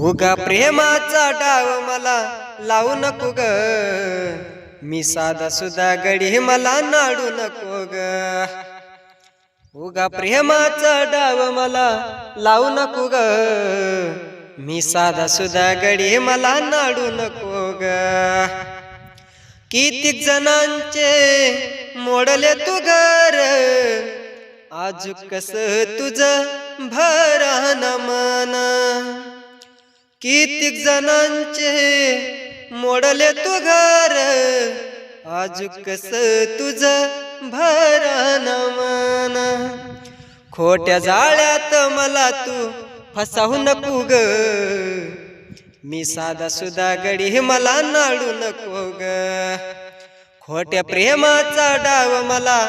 उगा प्रेमाचा डाव मला लावू नको ग, मी साधा सुधा गडी मला नाडू नको ग. उगा प्रेमाचा डाव मला लावू नको ग, मी साधा सुधा गडी मला नाडू नको ग. कितीक जणांचे मोडले तू घर, आज कस तुझं भरान मन. कितीक जणांचे मोडले तू घर, आज कस तुझं भरान मन. खोट्या जाळ्यात मला तू फसावू नको ग, मी साधा सुधा गडी मला नाडू नको ग. खोट्या प्रेमाचा डाव मला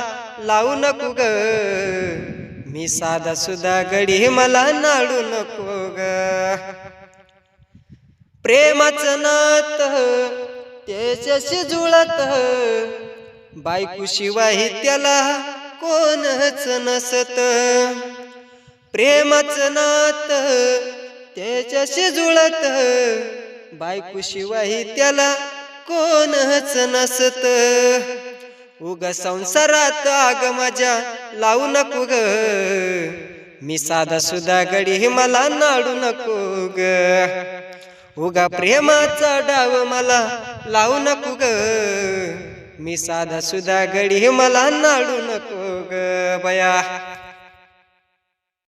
लावू नको ग, मी साधा सुधा गडी मला नाडू नको ग. प्रेमाचं नात त्याच्याशी जुळत, बायको शिवाय त्याला कोणच नसत. प्रेमाचं नात त्याच्याशी जुळत, बायको शिवाय त्याला कोणच नसत. उगा संसारात आग माझ्या लावू नको ग, मी साधा सुधा गडी मला नाडू नको ग. उगा प्रेमाचा डाव मला लावू नको ग, मी साधा सुधा गडी मला नाडू नको ग बया.